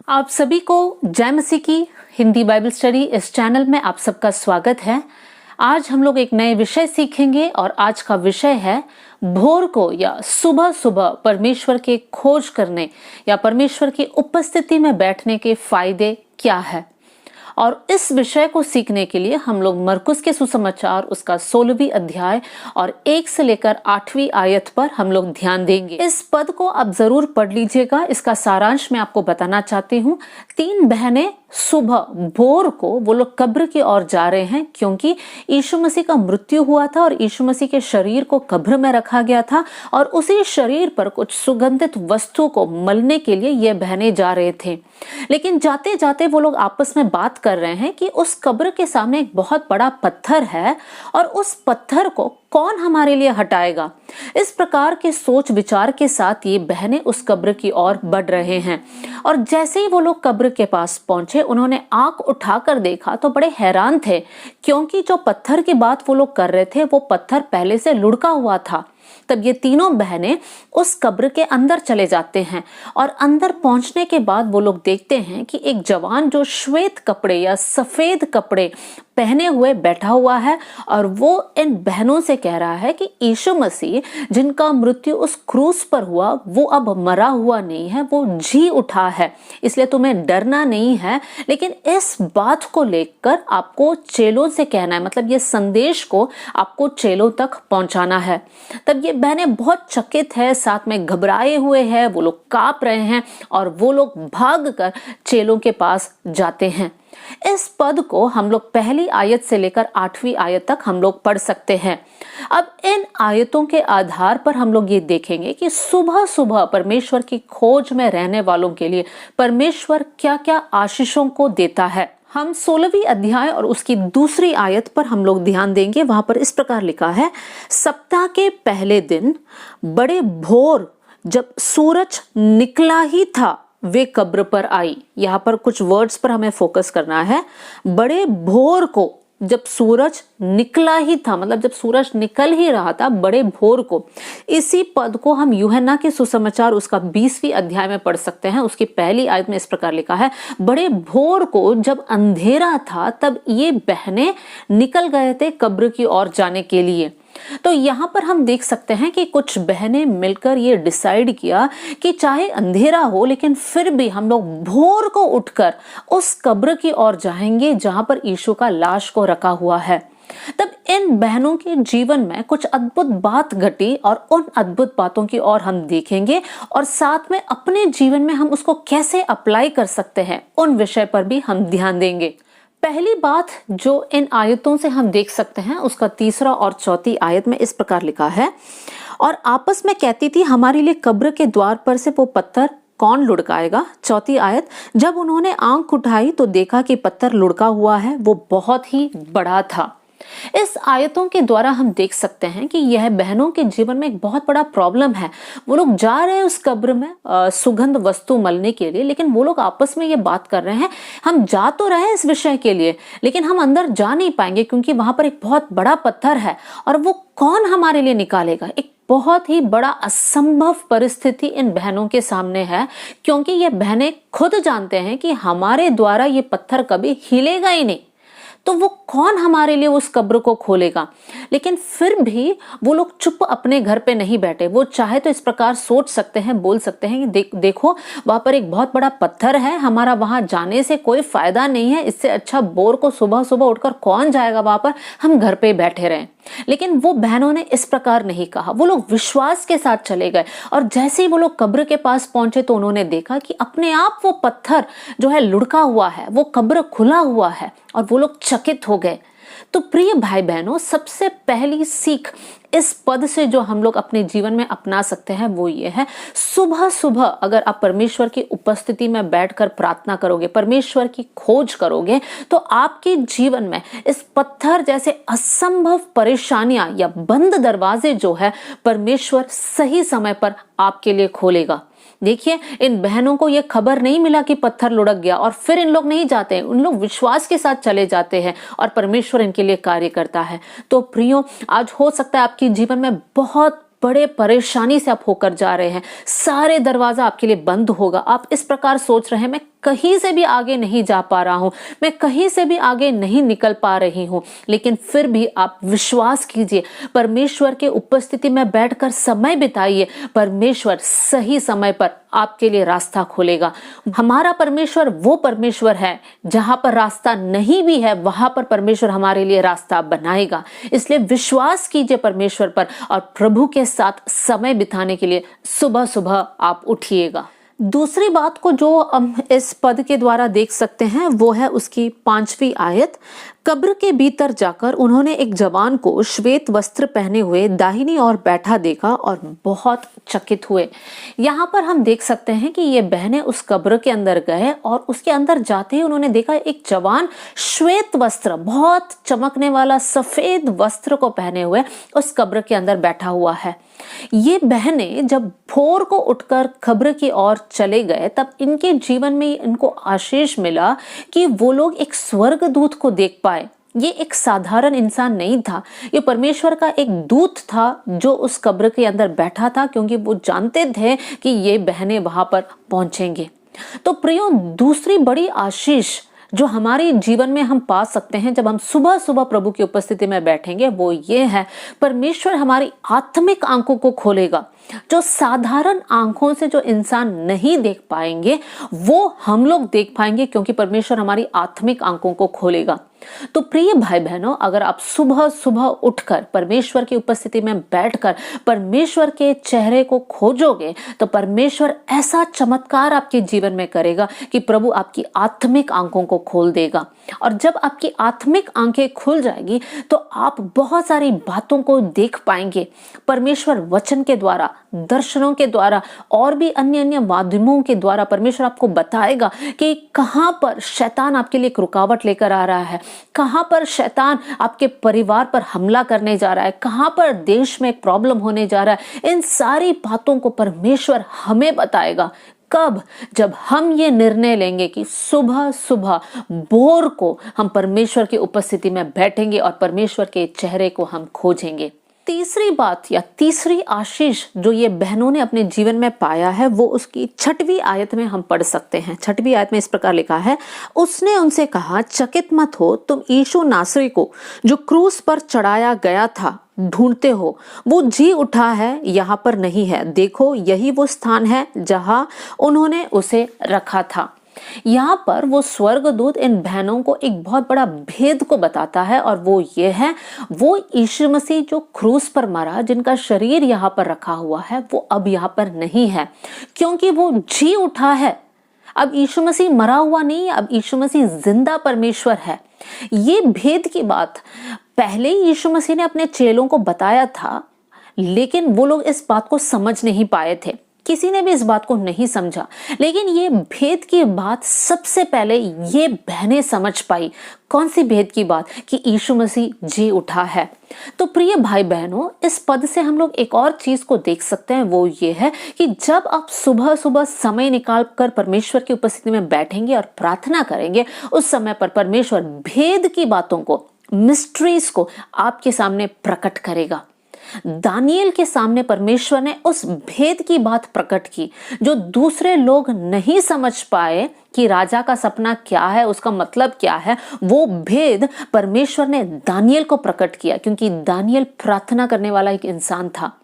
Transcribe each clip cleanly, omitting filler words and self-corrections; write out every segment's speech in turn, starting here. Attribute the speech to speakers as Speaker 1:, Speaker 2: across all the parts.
Speaker 1: आप सभी को जय मसीह की हिंदी बाइबल स्टडी इस चैनल में आप सबका स्वागत है। आज हम लोग एक नए विषय सीखेंगे और आज का विषय है भोर को या सुबह सुबह परमेश्वर के खोज करने या परमेश्वर की उपस्थिति में बैठने के फायदे क्या है। और इस विषय को सीखने के लिए हम लोग मरकुस के सुसमाचार उसका 16वीं अध्याय और 1 से लेकर 8वीं आयत पर हम लोग ध्यान देंगे। इस पद को आप जरूर पढ़ लीजिएगा। इसका सारांश मैं आपको बताना चाहती हूँ। 3 बहनें सुबह भोर को वो लोग कब्र की ओर जा रहे हैं, क्योंकि यीशु मसीह का मृत्यु हुआ था और यीशु मसीह के शरीर को कब्र में रखा गया था और उसी शरीर पर कुछ सुगंधित वस्तु को मलने के लिए ये बहनें जा रहे थे। लेकिन जाते जाते वो लोग आपस में बात कर रहे हैं कि उस कब्र के सामने एक बहुत बड़ा पत्थर है और उस पत्थर को कौन हमारे लिए हटाएगा। इस प्रकार के सोच विचार के साथ ये बहनें उस कब्र की ओर बढ़ रहे हैं और जैसे ही वो लोग कब्र के पास पहुंचे उन्होंने आंख उठाकर देखा तो बड़े हैरान थे, क्योंकि जो पत्थर की बात वो लोग कर रहे थे वो पत्थर पहले से लुढ़का हुआ था। तब ये तीनों बहनें उस कब्र के अंदर चले जाते हैं और अंदर पहुंचने के बाद वो लोग देखते हैं कि एक जवान जो श्वेत कपड़े या सफेद कपड़े पहने हुए बैठा हुआ है और वो इन बहनों से कह रहा है कि यीशु मसीह जिनका मृत्यु उस क्रूस पर हुआ वो अब मरा हुआ नहीं है, वो जी उठा है, इसलिए तुम्हें डरना नहीं है। लेकिन इस बात को लेकर आपको चेलों से कहना है, मतलब ये संदेश को आपको चेलों तक पहुंचाना है। तब ये बहनें बहुत चकित है, साथ में घबराए हुए हैं, वो लोग कांप रहे हैं और वो लोग भागकर चेलों के पास जाते हैं। इस पद को हम लोग पहली आयत से लेकर 8वीं आयत तक हम लोग पढ़ सकते हैं। अब इन आयतों के आधार पर हम लोग ये देखेंगे कि सुबह सुबह परमेश्वर की खोज में रहने वालों के लिए परमेश्वर क्या क्या आशीषों को देता है। हम 16वीं अध्याय और उसकी दूसरी आयत पर हम लोग ध्यान देंगे। वहां पर इस प्रकार लिखा है, सप्ताह के पहले दिन बड़े भोर जब सूरज निकला ही था वे कब्र पर आई। यहाँ पर कुछ वर्ड्स पर हमें फोकस करना है। बड़े भोर को जब सूरज निकला ही था, मतलब जब सूरज निकल ही रहा था, बड़े भोर को। इसी पद को हम यूहन्ना के सुसमाचार उसका 20वीं अध्याय में पढ़ सकते हैं। उसकी पहली आयत में इस प्रकार लिखा है, बड़े भोर को जब अंधेरा था तब ये बहनें निकल गए थे कब्र की ओर जाने के लिए। तो यहाँ पर हम देख सकते हैं कि कुछ बहनें मिलकर ये डिसाइड किया कि चाहे अंधेरा हो लेकिन फिर भी हम लोग भोर को उठकर उस कब्र की ओर जाएंगे जहां पर यीशु का लाश को रखा हुआ है। तब इन बहनों के जीवन में कुछ अद्भुत बात घटी और उन अद्भुत बातों की ओर हम देखेंगे और साथ में अपने जीवन में हम उसको कैसे अप्लाई कर सकते हैं उन विषय पर भी हम ध्यान देंगे। पहली बात जो इन आयतों से हम देख सकते हैं उसका 3रा और 4थी आयत में इस प्रकार लिखा है, और आपस में कहती थी हमारे लिए कब्र के द्वार पर से वो पत्थर कौन लुढ़काएगा। 4थी आयत, जब उन्होंने आंख उठाई तो देखा कि पत्थर लुढ़का हुआ है, वो बहुत ही बड़ा था। इस आयतों के द्वारा हम देख सकते हैं कि यह बहनों के जीवन में एक बहुत बड़ा प्रॉब्लम है। वो लोग जा रहे हैं उस कब्र में सुगंध वस्तु मलने के लिए, लेकिन वो लोग आपस में ये बात कर रहे हैं, हम जा तो रहे हैं इस विषय के लिए लेकिन हम अंदर जा नहीं पाएंगे क्योंकि वहां पर एक बहुत बड़ा पत्थर है और वो कौन हमारे लिए निकालेगा। एक बहुत ही बड़ा असंभव परिस्थिति इन बहनों के सामने है, क्योंकि ये बहनें खुद जानते हैं कि हमारे द्वारा ये पत्थर कभी हिलेगा ही नहीं, तो वो कौन हमारे लिए उस कब्र को खोलेगा। लेकिन फिर भी वो लोग चुप अपने घर पे नहीं बैठे। वो चाहे तो इस प्रकार सोच सकते हैं, बोल सकते हैं कि देखो वहां पर एक बहुत बड़ा पत्थर है, हमारा वहां जाने से कोई फायदा नहीं है, इससे अच्छा भोर को सुबह सुबह उठकर कौन जाएगा वहां पर, हम घर पे बैठे रहें। लेकिन वो बहनों ने इस प्रकार नहीं कहा। वो लोग विश्वास के साथ चले गए और जैसे ही वो लोग कब्र के पास पहुंचे तो उन्होंने देखा कि अपने आप वो पत्थर जो है लुढ़का हुआ है, वो कब्र खुला हुआ है और वो लोग चकित हो गए। तो प्रिय भाई बहनों, सबसे पहली सीख इस पद से जो हम लोग अपने जीवन में अपना सकते हैं वो ये है, सुबह सुबह अगर आप परमेश्वर की उपस्थिति में बैठकर प्रार्थना करोगे, परमेश्वर की खोज करोगे, तो आपके जीवन में इस पत्थर जैसे असंभव परेशानियां या बंद दरवाजे जो है परमेश्वर सही समय पर आपके लिए खोलेगा। देखिए, इन बहनों को यह खबर नहीं मिला कि पत्थर लुढ़क गया और फिर इन लोग नहीं जाते हैं, उन लोग विश्वास के साथ चले जाते हैं और परमेश्वर इनके लिए कार्य करता है। तो प्रियो, आज हो सकता है आपके जीवन में बहुत बड़े परेशानी से आप होकर जा रहे हैं, सारे दरवाजा आपके लिए बंद होगा, आप इस प्रकार सोच रहे हैं मैं कहीं से भी आगे नहीं जा पा रहा हूँ, मैं कहीं से भी आगे नहीं निकल पा रही हूँ, लेकिन फिर भी आप विश्वास कीजिए, परमेश्वर के उपस्थिति में बैठकर समय बिताइए, परमेश्वर सही समय पर आपके लिए रास्ता खोलेगा। हमारा परमेश्वर वो परमेश्वर है जहां पर रास्ता नहीं भी है, वहां पर परमेश्वर हमारे लिए रास्ता बनाएगा। इसलिए विश्वास कीजिए परमेश्वर पर और प्रभु के साथ समय बिताने के लिए सुबह सुबह आप उठिएगा। दूसरी बात को जो हम इस पद के द्वारा देख सकते हैं वो है उसकी 5वीं आयत। कब्र के भीतर जाकर उन्होंने एक जवान को श्वेत वस्त्र पहने हुए दाहिनी ओर बैठा देखा और बहुत चकित हुए। यहाँ पर हम देख सकते हैं कि ये बहनें उस कब्र के अंदर गए और उसके अंदर जाते ही उन्होंने देखा एक जवान श्वेत वस्त्र, बहुत चमकने वाला सफेद वस्त्र को पहने हुए उस कब्र के अंदर बैठा हुआ है। ये बहनें जब भोर को उठकर कब्र की ओर चले गए तब इनके जीवन में इनको आशीष मिला कि वो लोग एक स्वर्गदूत को देख पाए। ये एक साधारण इंसान नहीं था, ये परमेश्वर का एक दूत था जो उस कब्र के अंदर बैठा था, क्योंकि वो जानते थे कि ये बहनें वहां पर पहुंचेंगे। तो प्रियो, दूसरी बड़ी आशीष जो हमारे जीवन में हम पा सकते हैं जब हम सुबह सुबह प्रभु की उपस्थिति में बैठेंगे वो ये है, परमेश्वर हमारी आत्मिक आंखों को खोलेगा। जो साधारण आंखों से जो इंसान नहीं देख पाएंगे वो हम लोग देख पाएंगे, क्योंकि परमेश्वर हमारी आत्मिक आंखों को खोलेगा। तो प्रिय भाई बहनों, अगर आप सुबह सुबह उठकर परमेश्वर की उपस्थिति में बैठकर परमेश्वर के चेहरे को खोजोगे तो परमेश्वर ऐसा चमत्कार आपके जीवन में करेगा कि प्रभु आपकी आत्मिक आंखों को खोल देगा। और जब आपकी आत्मिक आंखें खुल जाएगी तो आप बहुत सारी बातों को देख पाएंगे। परमेश्वर वचन के द्वारा, दर्शनों के द्वारा और भी अन्य अन्य माध्यमों के द्वारा परमेश्वर आपको बताएगा कि कहां पर शैतान आपके लिए एक रुकावट लेकर आ रहा है, कहां पर शैतान आपके परिवार पर हमला करने जा रहा है, कहां पर देश में एक प्रॉब्लम होने जा रहा है। इन सारी बातों को परमेश्वर हमें बताएगा। कब? जब हम ये निर्णय लेंगे कि सुबह सुबह भोर को हम परमेश्वर की उपस्थिति में बैठेंगे और परमेश्वर के चेहरे को हम खोजेंगे। तीसरी बात या तीसरी आशीष जो ये बहनों ने अपने जीवन में पाया है वो उसकी 6वीं आयत में हम पढ़ सकते हैं। 6वीं आयत में इस प्रकार लिखा है, उसने उनसे कहा, चकित मत हो, तुम यीशु नासरी को जो क्रूस पर चढ़ाया गया था ढूंढते हो। वो जी उठा है, यहाँ पर नहीं है। देखो, यही वो स्थान है जहां उन्होंने उसे रखा था। यहाँ पर वो स्वर्गदूत इन बहनों को एक बहुत बड़ा भेद को बताता है और वो ये है, वो यीशु मसीह जो क्रूस पर मरा, जिनका शरीर यहाँ पर रखा हुआ है, वो अब यहाँ पर नहीं है, क्योंकि वो जी उठा है। अब यीशु मसीह मरा हुआ नहीं है, अब यीशु मसीह जिंदा परमेश्वर है। ये भेद की बात पहले यीशु मसीह ने अपने चेलों को बताया था, लेकिन वो लोग इस बात को समझ नहीं पाए थे, किसी ने भी इस बात को नहीं समझा। लेकिन ये भेद की बात सबसे पहले ये बहनें समझ पाई। कौन सी भेद की बात? कि यीशु मसीह जी उठा है। तो प्रिय भाई बहनों, इस पद से हम लोग एक और चीज को देख सकते हैं, वो ये है कि जब आप सुबह सुबह समय निकाल कर परमेश्वर की उपस्थिति में बैठेंगे और प्रार्थना करेंगे, उस समय पर परमेश्वर भेद की बातों को, मिस्ट्रीज को आपके सामने प्रकट करेगा। दानियल के सामने परमेश्वर ने उस भेद की बात प्रकट की जो दूसरे लोग नहीं समझ पाए कि राजा का सपना क्या है, उसका मतलब क्या है। वो भेद परमेश्वर ने दानियल को प्रकट किया, क्योंकि दानियल प्रार्थना करने वाला एक इंसान था।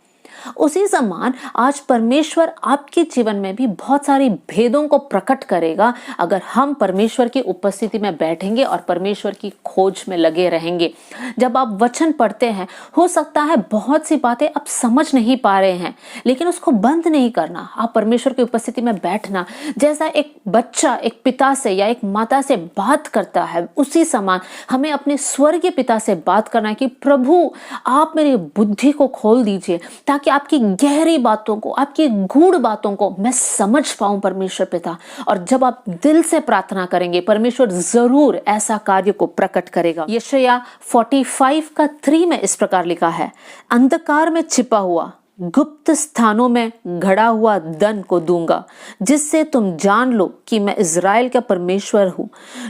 Speaker 1: उसी समान आज परमेश्वर आपके जीवन में भी बहुत सारी भेदों को प्रकट करेगा अगर हम परमेश्वर की उपस्थिति में बैठेंगे और परमेश्वर की खोज में लगे रहेंगे। जब आप वचन पढ़ते हैं, हो सकता है बहुत सी बातें आप समझ नहीं पा रहे हैं, लेकिन उसको बंद नहीं करना। आप परमेश्वर की उपस्थिति में बैठना, जैसा एक बच्चा एक पिता से या एक माता से बात करता है, उसी समान हमें अपने स्वर्गीय पिता से बात करना है कि प्रभु आप मेरी बुद्धि को खोल दीजिए ताकि आपकी गहरी बातों को, आपकी गूढ़ बातों को मैं समझ पाऊं परमेश्वर पिता। और जब आप दिल से प्रार्थना करेंगे, परमेश्वर जरूर ऐसा कार्य को प्रकट करेगा। यशायाह 45 का 3 में इस प्रकार लिखा है, अंधकार में छिपा हुआ गुप्त स्थानों में घड़ा हुआ धन को दूंगा, जिससे तुम जान लो कि मैं इज़राइल का परमेश्वर हूँ,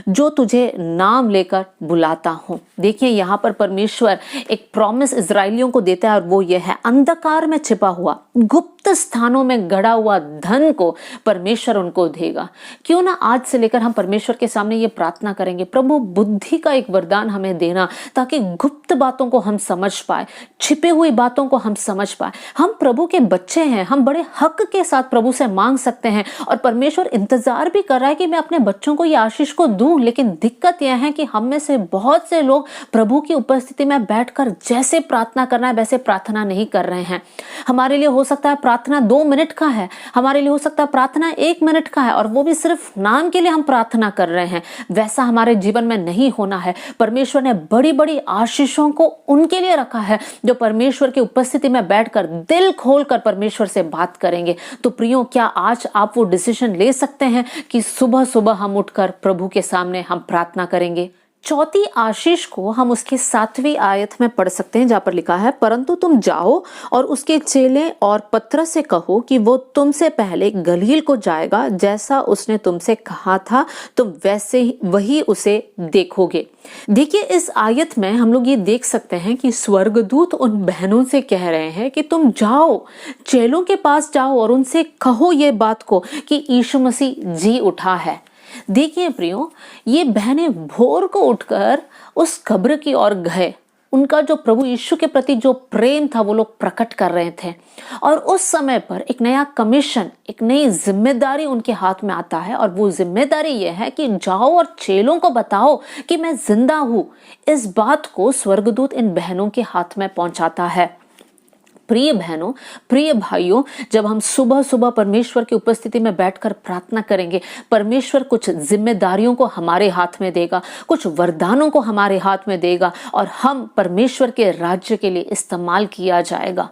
Speaker 1: जो तुझे नाम लेकर बुलाता हूँ। देखिए, यहाँ पर परमेश्वर एक प्रॉमिस इज़राइलियों को देता है और वो ये है, अंधकार में छिपा हुआ, गुप्त स्थानों में गड़ा हुआ धन को परमेश्वर उनको देगा। क्यों ना आज से लेकर हम परमेश्वर के सामने ये प्रार्थना करेंगे, प्रभु बुद्धि का एक वरदान हमें देना, ताकि गुप्त बातों को हम समझ पाए, छिपी हुई बातों को हम समझ पाए। हम प्रभु के बच्चे हैं, हम बड़े हक के साथ प्रभु से मांग सकते हैं, और परमेश्वर इंतजार भी कर रहा है कि मैं अपने बच्चों को ये आशीष को दूं। लेकिन दिक्कत यह है कि हम में से बहुत से लोग प्रभु की उपस्थिति में बैठकर जैसे प्रार्थना करना है वैसे प्रार्थना नहीं कर रहे हैं। हमारे लिए हो सकता है प्रार्थना 2 मिनट का है, हमारे लिए हो सकता है प्रार्थना 1 मिनट का है, और वो भी सिर्फ नाम के लिए हम प्रार्थना कर रहे हैं। वैसा हमारे जीवन में नहीं होना है। परमेश्वर ने बड़ी बड़ी आशीषों को उनके लिए रखा है जो परमेश्वर की उपस्थिति में बैठकर दिल खोलकर परमेश्वर से बात करेंगे। तो प्रियो, क्या आज आप वो डिसीजन ले सकते हैं कि सुबह सुबह हम उठकर प्रभु के सामने हम प्रार्थना करेंगे? चौथी आशीष को हम उसकी 7वीं आयत में पढ़ सकते हैं, जहां पर लिखा है, परंतु तुम जाओ और उसके चेले और पतरस से कहो कि वो तुमसे पहले गलील को जाएगा, जैसा उसने तुमसे कहा था तुम वैसे ही वही उसे देखोगे। देखिए, इस आयत में हम लोग ये देख सकते हैं कि स्वर्गदूत उन बहनों से कह रहे हैं कि तुम जाओ, चेलों के पास जाओ और उनसे कहो ये बात को कि यीशु मसीह जी उठा है। देखिए प्रियो, ये बहनें भोर को उठकर उस कब्र की ओर गए। उनका जो प्रभु यीशु के प्रति जो प्रेम था वो लोग प्रकट कर रहे थे, और उस समय पर एक नया कमीशन, एक नई जिम्मेदारी उनके हाथ में आता है, और वो जिम्मेदारी ये है कि जाओ और चेलों को बताओ कि मैं जिंदा हूं। इस बात को स्वर्गदूत इन बहनों के हाथ में पहुंचाता है। प्रिय बहनों, प्रिय भाइयों, जब हम सुबह सुबह परमेश्वर की उपस्थिति में बैठकर प्रार्थना करेंगे, परमेश्वर कुछ जिम्मेदारियों को हमारे हाथ में देगा, कुछ वरदानों को हमारे हाथ में देगा, और हम परमेश्वर के राज्य के लिए इस्तेमाल किया जाएगा।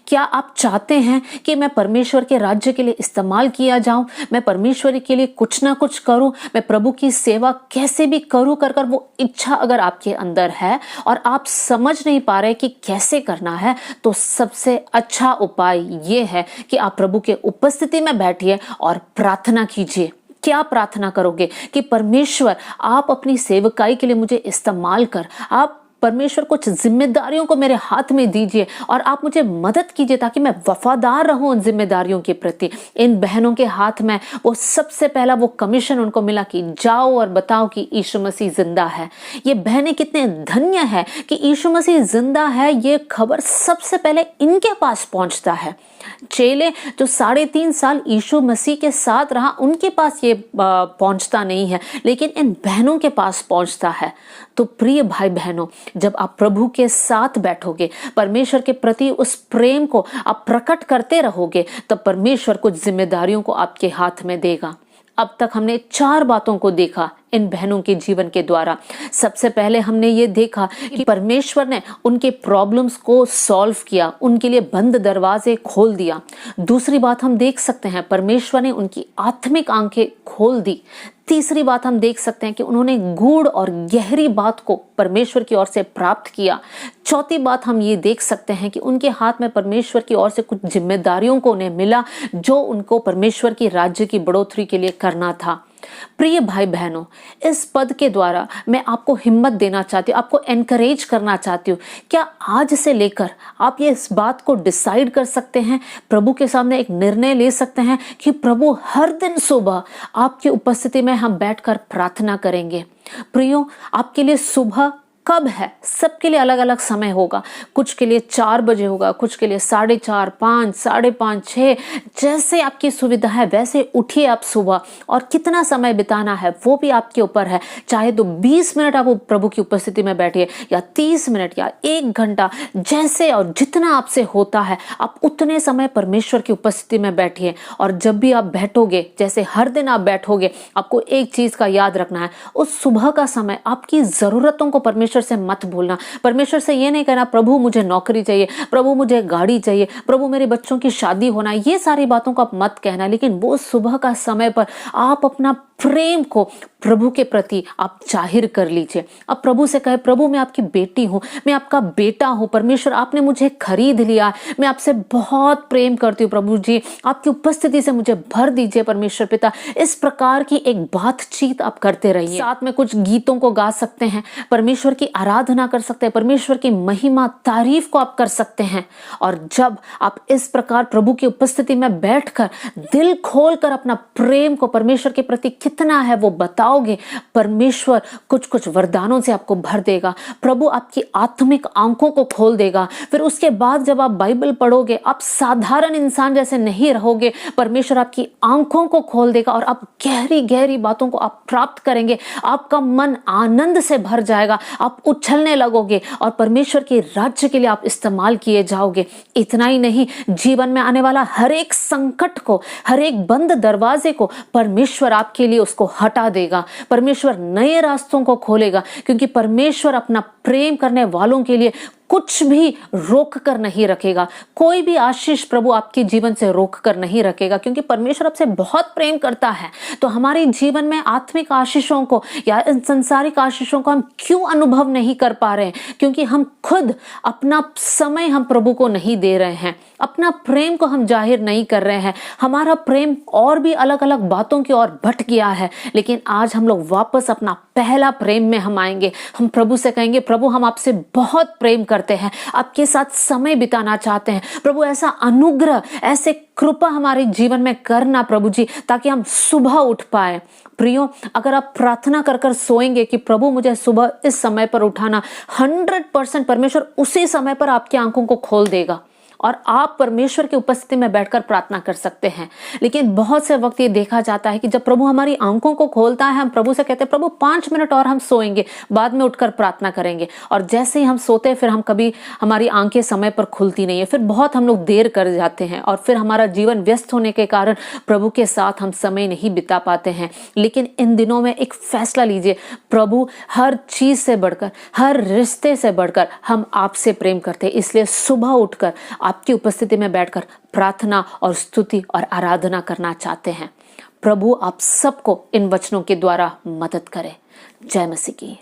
Speaker 1: क्या आप चाहते हैं कि मैं परमेश्वर के राज्य के लिए इस्तेमाल किया जाऊं, मैं परमेश्वर के लिए कुछ ना कुछ करूं, मैं प्रभु की सेवा कैसे भी करूं? कर वो इच्छा अगर आपके अंदर है और आप समझ नहीं पा रहे कि कैसे करना है, तो सबसे अच्छा उपाय ये है कि आप प्रभु के उपस्थिति में बैठिए और प्रार्थना कीजिए। क्या प्रार्थना करोगे कि परमेश्वर, आप अपनी सेवकाई के लिए मुझे इस्तेमाल कर, आप परमेश्वर कुछ जिम्मेदारियों को मेरे हाथ में दीजिए और आप मुझे मदद कीजिए ताकि मैं वफादार रहूं उन जिम्मेदारियों के प्रति। इन बहनों के हाथ में वो सबसे पहला वो कमीशन उनको मिला कि जाओ और बताओ कि यीशु मसीह जिंदा है। ये बहनें कितने धन्य है कि यीशु मसीह जिंदा है, ये खबर सबसे पहले इनके पास पहुंचता है। चेले जो 3.5 साल यीशु मसीह के साथ रहा, उनके पास ये पहुंचता नहीं है, लेकिन इन बहनों के पास पहुंचता है। तो प्रिय भाई बहनों, जब आप प्रभु के साथ बैठोगे, परमेश्वर के प्रति उस प्रेम को आप प्रकट करते रहोगे, तब परमेश्वर कुछ जिम्मेदारियों को आपके हाथ में देगा। अब तक हमने 4 बातों को देखा इन बहनों के जीवन के द्वारा। सबसे पहले हमने ये देखा कि परमेश्वर ने उनके प्रॉब्लम्स को सॉल्व किया, उनके लिए बंद दरवाजे खोल दिया। दूसरी बात हम देख सकते हैं, परमेश्वर ने उनकी आत्मिक आंखें खोल दी। तीसरी बात हम देख सकते हैं कि उन्होंने गूढ़ और गहरी बात को परमेश्वर की ओर से प्राप्त किया। चौथी बात हम ये देख सकते हैं कि उनके हाथ में परमेश्वर की ओर से कुछ जिम्मेदारियों को उन्हें मिला, जो उनको परमेश्वर की राज्य की बढ़ोतरी के लिए करना था। प्रिय भाई बहनों, इस पद के द्वारा मैं आपको हिम्मत देना चाहती हूँ, आपको एनकरेज करना चाहती हूँ। क्या आज से लेकर आप ये इस बात को डिसाइड कर सकते हैं, प्रभु के सामने एक निर्णय ले सकते हैं कि प्रभु, हर दिन सुबह आपकी उपस्थिति में हम बैठकर प्रार्थना करेंगे। प्रियो, आपके लिए सुबह कब है? सबके लिए अलग अलग समय होगा। कुछ के लिए 4 बजे होगा, कुछ के लिए 4:30, 5, 5:30, 6, जैसे आपकी सुविधा है वैसे उठिए आप सुबह। और कितना समय बिताना है वो भी आपके ऊपर है, चाहे तो 20 मिनट आप प्रभु की उपस्थिति में बैठिए, या 30 मिनट, या 1 घंटा, जैसे और जितना आपसे होता है आप उतने समय परमेश्वर की उपस्थिति में बैठिए। और जब भी आप बैठोगे, जैसे हर दिन आप बैठोगे, आपको एक चीज का याद रखना है, उस सुबह का समय आपकी जरूरतों को परमेश्वर से मत भूलना। परमेश्वर से ये नहीं कहना, प्रभु मुझे नौकरी चाहिए, प्रभु मुझे गाड़ी चाहिए, प्रभु मेरे बच्चों की शादी होना, ये सारी बातों को आप मत कहना। लेकिन वो सुबह का समय पर आप अपना प्रेम को प्रभु के प्रति आप जाहिर कर लीजिए। अब प्रभु से कहे, प्रभु मैं आपकी बेटी हूँ, मैं आपका बेटा हूँ, परमेश्वर आपने मुझे खरीद लिया, मैं आपसे बहुत प्रेम करती हूँ प्रभु जी, आपकी उपस्थिति से मुझे भर दीजिए परमेश्वर पिता। इस प्रकार की एक बातचीत आप करते रहिए। साथ में कुछ गीतों को गा सकते हैं, परमेश्वर की आराधना कर सकते हैं, परमेश्वर की महिमा तारीफ को आप कर सकते हैं। और जब आप इस प्रकार प्रभु की उपस्थिति में बैठकर दिल खोलकर अपना प्रेम को परमेश्वर के प्रति कितना है वो बताओगे, परमेश्वर कुछ कुछ वरदानों से आपको भर देगा। प्रभु आपकी आत्मिक आंखों को खोल देगा। फिर उसके बाद जब आप बाइबल पढ़ोगे, आप साधारण इंसान जैसे नहीं रहोगे, परमेश्वर आपकी आंखों को खोल देगा और आप गहरी गहरी बातों को आप प्राप्त करेंगे। आपका मन आनंद से भर जाएगा, आप उछलने लगोगे और परमेश्वर के राज्य के लिए आप इस्तेमाल किए जाओगे। इतना ही नहीं, जीवन में आने वाला हर एक संकट को, हर एक बंद दरवाजे को परमेश्वर आपके लिए उसको हटा देगा। परमेश्वर नए रास्तों को खोलेगा, क्योंकि परमेश्वर अपना प्रेम करने वालों के लिए कुछ भी रोक कर नहीं रखेगा। कोई भी आशीष प्रभु आपके जीवन से रोक कर नहीं रखेगा, क्योंकि परमेश्वर आपसे बहुत प्रेम करता है। तो हमारे जीवन में आत्मिक आशीषों को या संसारिक आशीषों को हम क्यों अनुभव नहीं कर पा रहे हैं? क्योंकि हम खुद अपना समय हम प्रभु को नहीं दे रहे हैं, अपना प्रेम को हम जाहिर नहीं कर रहे हैं। हमारा प्रेम और भी अलग अलग बातों की ओर भट गया है। लेकिन आज हम लोग वापस अपना पहला प्रेम में हम आएंगे। हम प्रभु से कहेंगे, प्रभु हम आपसे बहुत प्रेम करते हैं, आपके साथ समय बिताना चाहते हैं। प्रभु ऐसा अनुग्रह, ऐसे कृपा हमारे जीवन में करना प्रभु जी, ताकि हम सुबह उठ पाए। प्रियो, अगर आप प्रार्थना कर कर सोएंगे कि प्रभु मुझे सुबह इस समय पर उठाना, 100% परमेश्वर उसी समय पर आपकी आंखों को खोल देगा और आप परमेश्वर की उपस्थिति में बैठकर प्रार्थना कर सकते हैं। लेकिन बहुत से वक्त ये देखा जाता है कि जब प्रभु हमारी आंखों को खोलता है, हम प्रभु से कहते हैं, प्रभु 5 मिनट और हम सोएंगे, बाद में उठकर प्रार्थना करेंगे। और जैसे ही हम सोते हैं, फिर हम कभी हमारी आंखें समय पर खुलती नहीं है, फिर बहुत हम लोग देर कर जाते हैं और फिर हमारा जीवन व्यस्त होने के कारण प्रभु के साथ हम समय नहीं बिता पाते हैं। लेकिन इन दिनों में एक फैसला लीजिए, प्रभु हर चीज से बढ़कर, हर रिश्ते से बढ़कर हम आपसे प्रेम करते हैं। इसलिए सुबह उठकर आपकी उपस्थिति में बैठकर प्रार्थना और स्तुति और आराधना करना चाहते हैं। प्रभु आप सबको इन वचनों के द्वारा मदद करे। जय मसीह की।